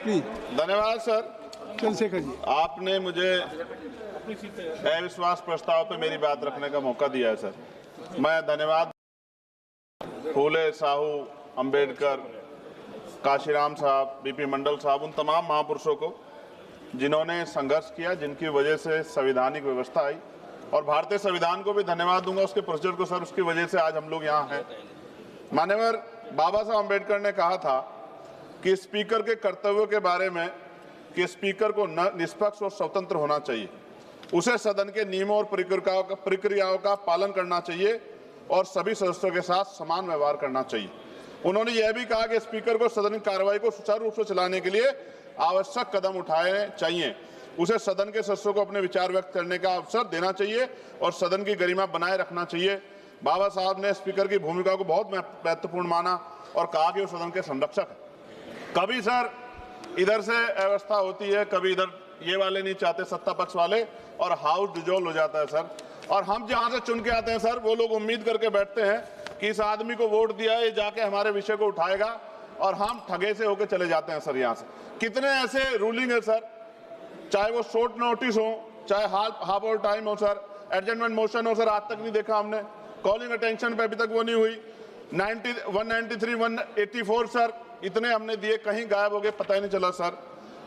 Please. धन्यवाद sir. Chandrashekhar ji, आपने मुझे अविश्वास प्रस्ताव पे मेरी बात रखने का मौका दिया है सर। मैं धन्यवाद फूले, साहू, अंबेडकर, काशीराम साहब, बीपी मंडल साहब, उन तमाम महापुरुषों को जिन्होंने संघर्ष किया, जिनकी वजह से संवैधानिक व्यवस्था आई, और भारतीय संविधान को भी धन्यवाद दूंगा, उसके प्रोसीजर को सर, उसकी वजह से आज हम लोग यहाँ हैं। माननीय बाबा साहब अंबेडकर ने कहा था कि स्पीकर के कर्तव्यों के बारे में कि स्पीकर को निष्पक्ष और स्वतंत्र होना चाहिए, उसे सदन के नियमों और प्रक्रियाओं का पालन करना चाहिए और सभी सदस्यों के साथ समान व्यवहार करना चाहिए। उन्होंने यह भी कहा कि स्पीकर को सदन की कार्रवाई को सुचारू रूप से चलाने के लिए आवश्यक कदम उठाने चाहिए, उसे सदन के सदस्यों को अपने विचार व्यक्त करने का अवसर देना चाहिए और सदन की गरिमा बनाए रखना चाहिए। बाबा साहब ने स्पीकर की भूमिका को बहुत महत्वपूर्ण माना और कहा कि वो सदन के संरक्षक हैं। कभी सर इधर से व्यवस्था होती है, कभी इधर ये वाले नहीं चाहते, सत्ता पक्ष वाले, और हाउस डिजोल्व हो जाता है सर। और हम जहां से चुन के आते हैं सर, वो लोग उम्मीद करके बैठते हैं कि इस आदमी को वोट दिया है, ये जाके हमारे विषय को उठाएगा, और हम ठगे से होकर चले जाते हैं सर। यहाँ से कितने ऐसे रूलिंग है सर, चाहे वो शॉर्ट नोटिस हो, चाहे हाफ ऑल टाइम हो सर, एडजमेंट मोशन हो सर, आज तक नहीं देखा हमने। कॉलिंग अटेंशन पे अभी तक वो नहीं हुई। 193, 184 सर, इतने हमने दिए, कहीं गायब हो गए, पता ही नहीं चला सर।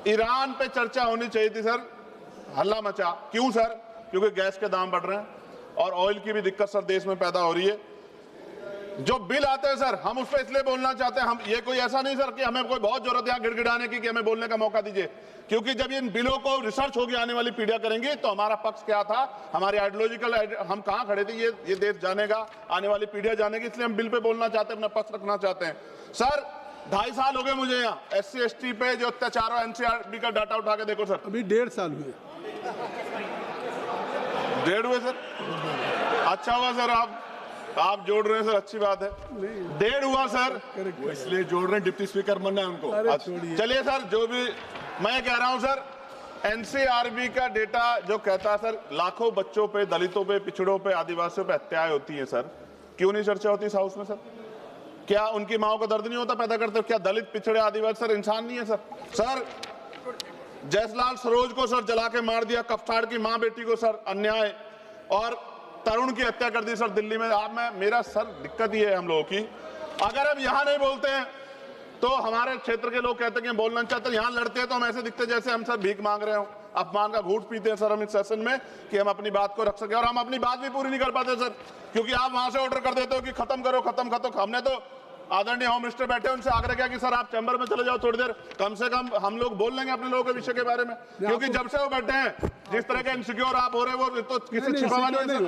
ईरान पे चर्चा होनी चाहिए थी सर, हल्ला मचा। क्यों सर? क्योंकि गैस के दाम बढ़ रहे हैं और ऑयल की भी दिक्कत सर देश में पैदा हो रही है। जो बिल आते हैं सर, हम उस पर इसलिए बोलना चाहते हैं, हम ये कोई ऐसा नहीं सर कि हमें कोई बहुत जरूरत है गिड़गिड़ाने की कि हमें बोलने का मौका दीजिए, क्योंकि जब इन बिलों को रिसर्च होगी आने वाली पीढ़ियां करेंगी तो हमारा पक्ष क्या था, हमारी आइडियोलॉजिकल हम कहां खड़े थे, ये देश जानेगा, आने वाली पीढ़ियां जानेगी, इसलिए हम बिल पे बोलना चाहते हैं, अपना पक्ष रखना चाहते हैं। सर 2.5 साल हो गए मुझे यहाँ SC ST पे जो अत्याचार हो, NCRB का डाटा उठा के देखो सर, अभी 1.5 साल हुए। 1.5 हुए सर। अच्छा हुआ सर आप जोड़ रहे हैं सर, अच्छी बात है। 1.5 हुआ सर, इसलिए जोड़ रहे हैं, डिप्टी स्पीकर बनना है उनको। चलिए सर, जो भी मैं कह रहा हूं सर, NCRB का डेटा जो कहता है सर, लाखों बच्चों पे, दलितों पे, पिछड़ों पे, आदिवासियों पे हत्याएं होती हैं सर, क्यों नहीं चर्चा होती इस हाउस में सर? क्या उनकी माओ को दर्द नहीं होता पैदा करते? क्या दलित, पिछड़े, आदिवासी सर इंसान नहीं है सर? सर जयसलाल सरोज को सर जला के मार दिया, कफ्ताड़ की मां बेटी को सर अन्याय, और तरुण की हत्या कर दी सर दिल्ली में। आप मेरा सर दिक्कत ये है हम लोगों की, अगर हम यहाँ नहीं बोलते हैं तो हमारे क्षेत्र के लोग कहते हैं कि बोलना चाहते हैं, यहाँ लड़ते हैं तो हम ऐसे दिखते जैसे हम सर भीख मांग रहे हो, अपमान का घूंट पीते हैं सर हम इस सेशन में कि हम अपनी बात को रख सके, और हम अपनी बात भी पूरी नहीं कर पाते सर, क्योंकि आप वहां से ऑर्डर कर देते हो कि खत्म करो, खत्म। हमने तो आदरणीय होम मिनिस्टर बैठे उनसे आग्रह किया कि सर आप चैम्बर में चले जाओ थोड़ी देर, कम से कम हम लोग बोल लेंगे अपने लोगों के विषय के बारे में, क्योंकि जब से वो बैठे हैं जिस तरह के इनसिक्योर आप हो रहे हो वो तो किसी छिपावा नहीं है,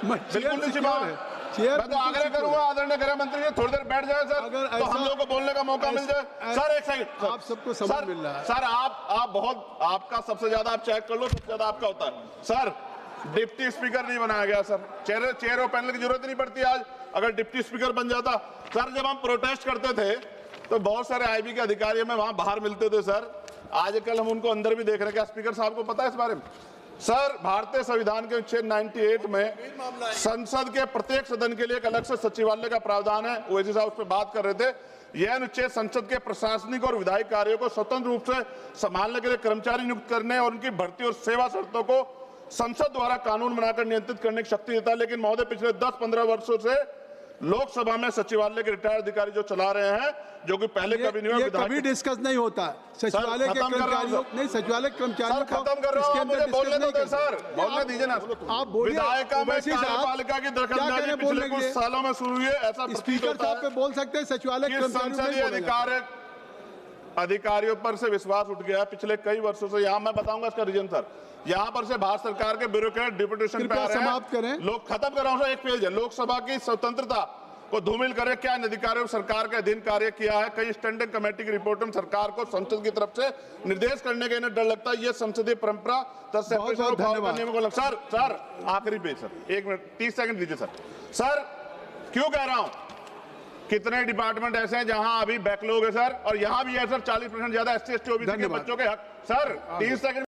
बिल्कुल नहीं छिपावा है। मैं तो आग्रह करूंगा आदरणीय गृह मंत्री जी थोड़ी देर बैठ जाए सर, तो हम लोगों को बोलने का मौका मिल जाए। सर एक सेकंड, आप सबको समय मिल रहा है सर, आप बहुत, आपका सबसे ज्यादा, आप चेक कर लो, सबसे ज्यादा आपका होता है सर। डिप्टी स्पीकर नहीं बनाया गया सर, चेयर और पैनल की जरूरत नहीं पड़ती आज, अगर डिप्टी स्पीकर बन जाता। सर जब हम प्रोटेस्ट करते थे तो बहुत सारे IB के अधिकारी हमें वहां बाहर मिलते थे सर, आजकल हम उनको अंदर भी देख रहे हैं। क्या स्पीकर साहब को पता है इस बारे में? सर भारतीय संविधान के अनुच्छेद 98 में संसद के प्रत्येक सदन के लिए एक अलग से सचिवालय का प्रावधान है, ओवैसी साहब उस पर बात कर रहे थे। यह अनुच्छेद संसद के प्रशासनिक और विधायी कार्यों को स्वतंत्र रूप से संभालने के लिए कर्मचारी नियुक्त करने और उनकी भर्ती और सेवा शर्तों को संसद द्वारा कानून बनाकर नियंत्रित करने की शक्ति देता है। लेकिन महोदय पिछले 10-15 वर्षों से लोकसभा में सचिवालय के रिटायर्ड अधिकारी जो चला रहे हैं, जो कि पहले कभी नहीं हुआ, कभी डिस्कस नहीं होता सचिवालय के कर्मचारियों, नहीं सचिवालय कर्मचारियों को खत्म कर रहा हूं, मुझे बोलने दो सर, बोलने दीजिए ना। आप बोलिए, विधायिका में कार्यपालिका की दखलंदाजी पिछले कुछ सालों में शुरू हुई है, ऐसा स्पीकर साहब पे बोल सकते हैं, सचिवालय संसदीय अधिकारियों पर से विश्वास उठ गया पिछले कई वर्षों से। यहाँ मैं बताऊंगा इसका रीजन सर, यहाँ पर से भारत सरकार के ब्यूरोक्रेट डिप्यूटेशन पे आ रहे हैं। समाप्त करें, लोग खत्म कर रहा हूं सर, एक पेज है, लोकसभा की स्वतंत्रता को धूमिल करे, क्या इन अधिकारियों सरकार के अधीन कार्य किया है? कई स्टैंडिंग कमेटी की रिपोर्ट में सरकार को संसद की तरफ से निर्देश करने का इन्हें डर लगता है, ये संसदीय परंपरा सर आखिरी पेज सर, 1 मिनट 30 सेकंड दीजिए सर। सर क्यों कह रहा हूं, कितने डिपार्टमेंट ऐसे हैं जहां अभी बैकलॉग है सर, और यहां भी है सर 40% ज्यादा SC ST OBC के बच्चों के हक। Sir 30 second